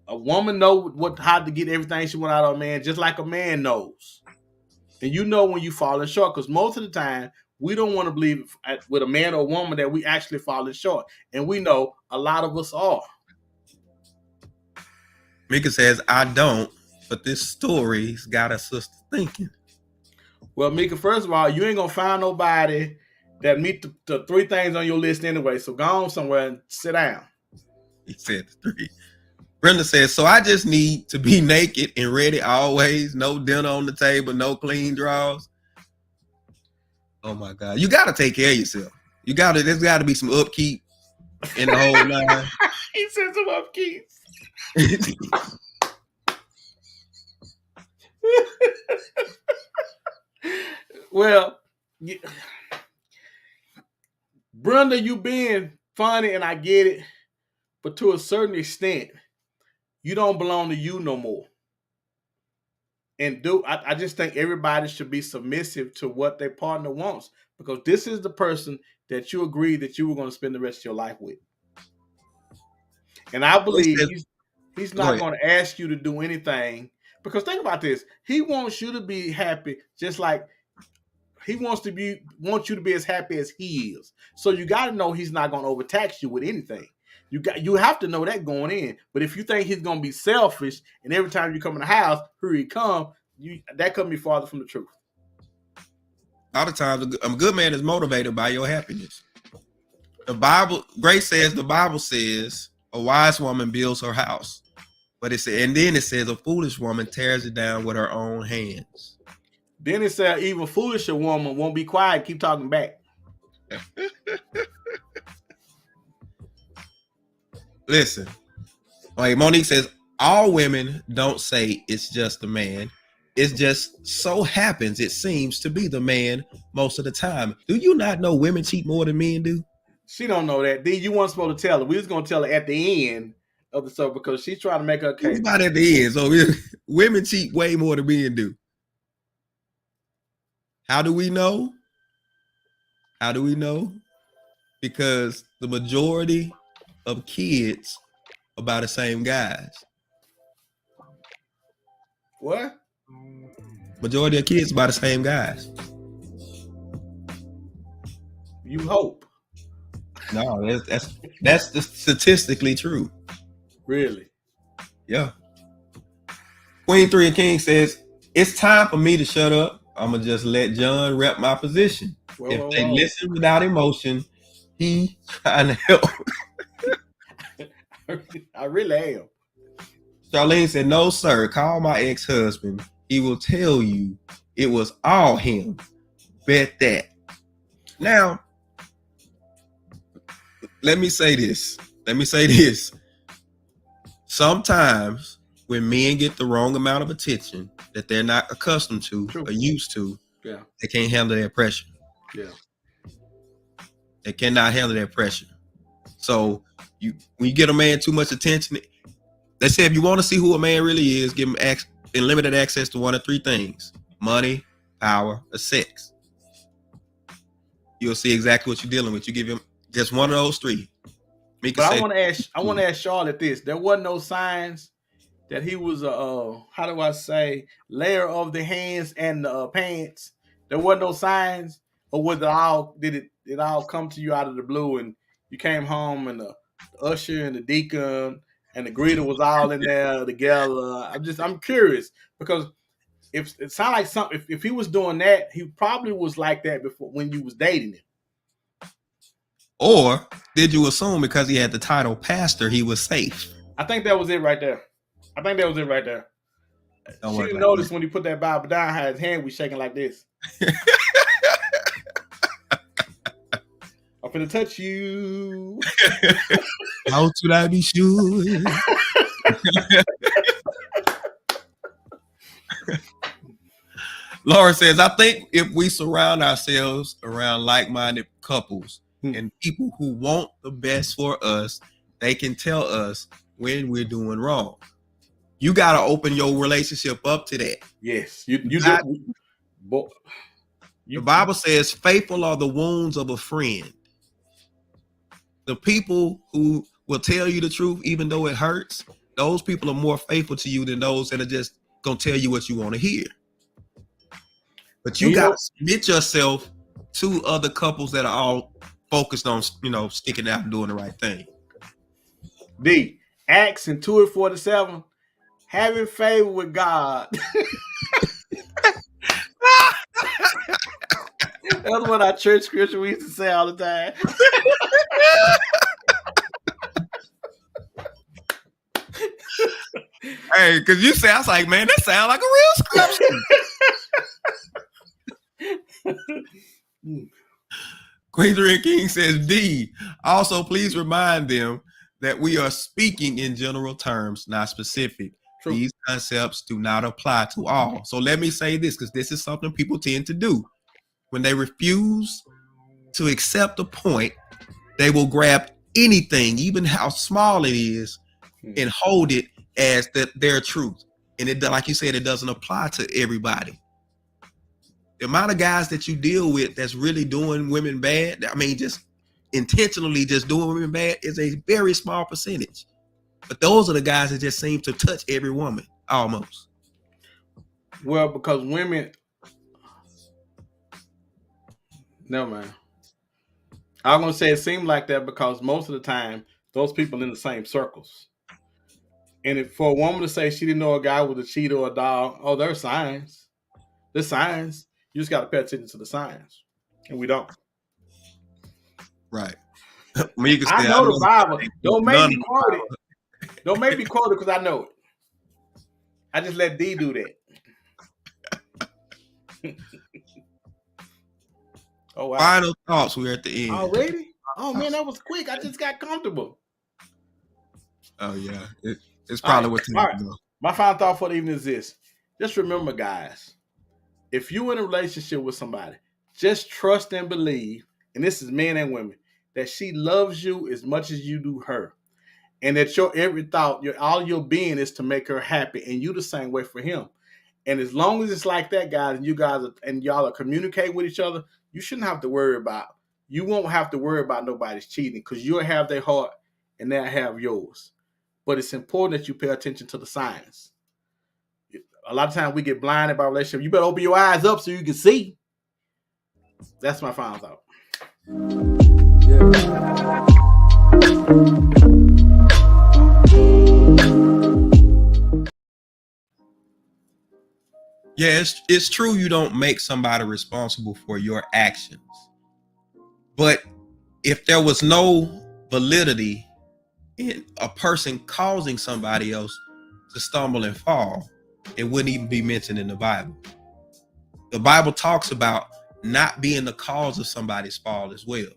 A woman knows how to get everything she wants out of a man, just like a man knows. And you know when you falling short, because most of the time we don't want to believe with a man or a woman that we actually falling short. And we know a lot of us are. Mika says, I don't, but this story's got a sister thinking. Well, Mika, first of all, you ain't gonna find nobody that meet the three things on your list anyway. So go on somewhere and sit down. He said the three. Brenda says, so I just need to be naked and ready always. No dinner on the table, no clean drawers. Oh my God. You gotta take care of yourself. There's gotta be some upkeep in the whole line. He said some upkeep. Well, Brenda, you being funny and I get it, but to a certain extent, you don't belong to you no more. And I just think everybody should be submissive to what their partner wants, because this is the person that you agreed that you were going to spend the rest of your life with. And I believe he's not going to ask you to do anything, because think about this. He wants you to be happy, just like he wants you to be as happy as he is. So you got to know he's not going to overtax you with anything. You have to know that going in. But if you think he's going to be selfish and every time you come in the house, here he come, that couldn't be farther from the truth. A lot of times, a good man is motivated by your happiness. Grace says, the Bible says, a wise woman builds her house. But and then it says, a foolish woman tears it down with her own hands. Then it said, even foolish woman won't be quiet, keep talking back. Listen, like Monique says, all women don't say it's just the man. It just so happens it seems to be the man most of the time. Do you not know women cheat more than men do? She don't know that. D, you weren't supposed to tell her. We was going to tell her at the end of the show because she's trying to make her case. About at the end. So women cheat way more than men do. How do we know? Because the majority of kids are by the same guys. What? Majority of kids are by the same guys. You hope. No, that's statistically true. Really? Yeah. Queen 3 and King says, it's time for me to shut up. I'm going to just let John rep my position. If they listen without emotion, he trying to help. I really am. Charlene said, no, sir. Call my ex-husband. He will tell you it was all him. Bet that. Now, let me say this. Sometimes when men get the wrong amount of attention that they're not accustomed to or used to, they can't handle that pressure. Yeah. They cannot handle that pressure. So when you get a man too much attention, they say if you want to see who a man really is, give him unlimited access to one of three things: money, power, or sex. You'll see exactly what you're dealing with. You give him just one of those three. But I want to ask Charlotte this. There wasn't no signs that he was layer of the hands and the pants. There wasn't no signs, or was did it all come to you out of the blue and you came home and the usher and the deacon and the greeter was all in there together? I'm curious, because if it sounded like something, if he was doing that, he probably was like that before when you was dating him. Or did you assume because he had the title pastor, he was safe? I think that was it right there. She Don't work didn't like notice that. when he put that Bible down, how his hand was shaking like this. I'm finna touch you. How should I be sure? Laura says, I think if we surround ourselves around like-minded couples and people who want the best for us, they can tell us when we're doing wrong. You got to open your relationship up to that. Yes, you Not- do. The Bible says, faithful are the wounds of a friend. The people who will tell you the truth, even though it hurts, those people are more faithful to you than those that are just going to tell you what you want to hear. But you got to submit yourself to other couples that are all focused on, sticking out and doing the right thing. D, Acts and 2:47, having favor with God. That's what our church scripture we used to say all the time. Hey, because you say, I was like, man, that sounds like a real scripture. Quadrant King says, D, also please remind them that we are speaking in general terms, not specific. True. These concepts do not apply to all. So let me say this, because this is something people tend to do. When they refuse to accept a point, they will grab anything, even how small it is, and hold it as their truth. And it, like you said, it doesn't apply to everybody. The amount of guys that you deal with that's really doing women bad, I mean, just intentionally just doing women bad, is a very small percentage. But those are the guys that just seem to touch every woman, almost. Well, because women... No, man. I'm going to say it seemed like that because most of the time, those people in the same circles. And if for a woman to say she didn't know a guy was a cheater or a dog, oh, there's signs. There's signs. You just got to pay attention to the signs. And we don't. Right. I mean, you can I know the Bible. Don't make me quote it. Don't make me quote it because I know it. I just let D do that. Oh, wow. Final thoughts. We're at the end. Already? Oh, man, that was quick. I just got comfortable. Oh, yeah. It's probably what right. My final thought for the evening is this. Just remember, guys, if you're in a relationship with somebody, just trust and believe, and this is men and women, that she loves you as much as you do her. And that your every thought, all your being is to make her happy, and you the same way for him. And as long as it's like that, guys, and y'all are communicating with each other, you shouldn't have to worry about. You won't have to worry about nobody's cheating because you'll have their heart and they'll have yours. But it's important that you pay attention to the signs. A lot of times we get blinded by relationships. You better open your eyes up so you can see. That's my final thought. Yeah, it's true you don't make somebody responsible for your actions. But if there was no validity in a person causing somebody else to stumble and fall, it wouldn't even be mentioned in the Bible. The Bible talks about not being the cause of somebody's fall as well.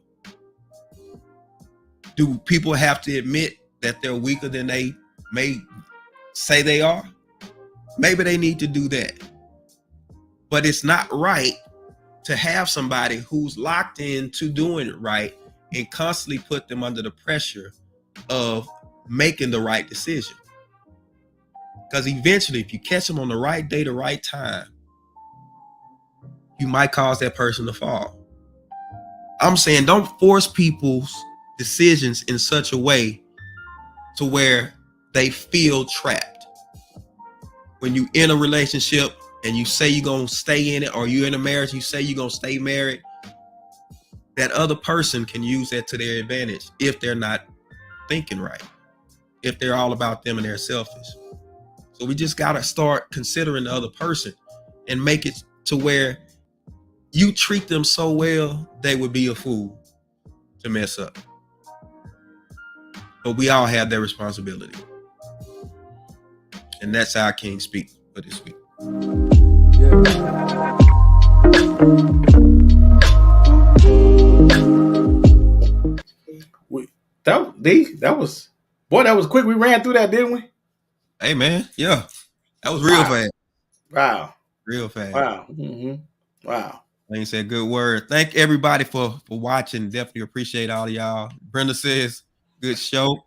Do people have to admit that they're weaker than they may say they are? Maybe they need to do that. But it's not right to have somebody who's locked into doing it right and constantly put them under the pressure of making the right decision. Because eventually, if you catch them on the right day, the right time, you might cause that person to fall. I'm saying don't force people's decisions in such a way to where they feel trapped. When you in a relationship and you say you're going to stay in it, or you're in a marriage, you say you're going to stay married, that other person can use that to their advantage if they're not thinking right, if they're all about them and they're selfish. So we just got to start considering the other person and make it to where you treat them so well, they would be a fool to mess up. But we all have that responsibility. And that's our King speak for this week. That was quick. We ran through that, didn't we? Hey man, yeah. That was real fast. Wow. Real fast. Wow. Mm-hmm. Wow. Lane said good word. Thank everybody for watching. Definitely appreciate all of y'all. Brenda says, good show.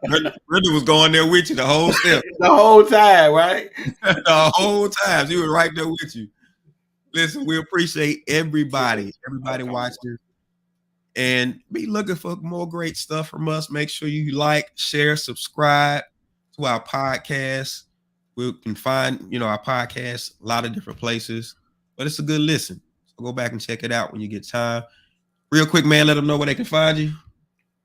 Brenda was going there with you the whole step. The whole time, right? The whole time. She was right there with you. Listen, we appreciate everybody watching. And be looking for more great stuff from us. Make sure you like, share, subscribe to our podcast. We can find, our podcast a lot of different places, but it's a good listen. So go back and check it out when you get time. Real quick, man, let them know where they can find you.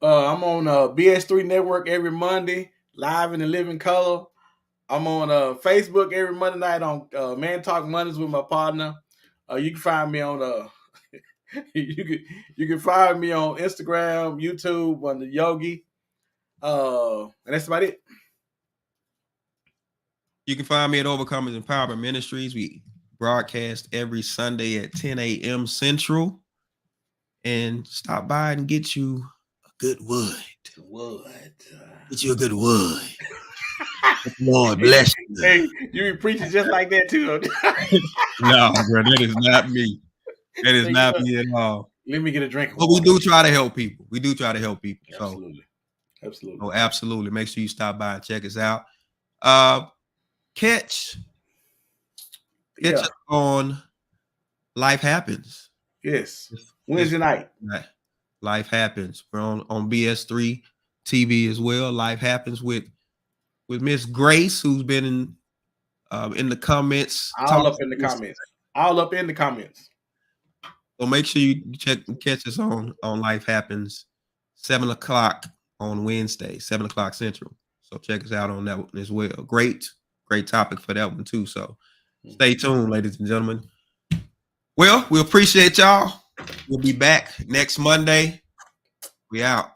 I'm on BS3 Network every Monday, live in the living color. I'm on Facebook every Monday night on Man Talk Mondays with my partner. You can find me on you can find me on Instagram, YouTube under Yogi. And that's about it. You can find me at Overcomers Empowerment Ministries. We broadcast every Sunday at 10 a.m. Central. And stop by and get you a good wood. Get you a good wood. Lord bless you. Hey, you be preaching just like that too. No, bro, that is not me. That is not me at all. Let me get a drink. But we do try to help people. Absolutely. So, absolutely. Oh, absolutely. Make sure you stop by and check us out. Catch us on Life Happens. Yes. Wednesday night. Life Happens. We're on BS3 TV as well. Life Happens with Miss Grace, who's been in the comments. All up in the comments. So make sure you catch us on Life Happens, 7 o'clock on Wednesday, 7 o'clock Central. So check us out on that one as well. Great topic for that one too. So stay tuned, ladies and gentlemen. Well, we appreciate y'all. We'll be back next Monday. We out.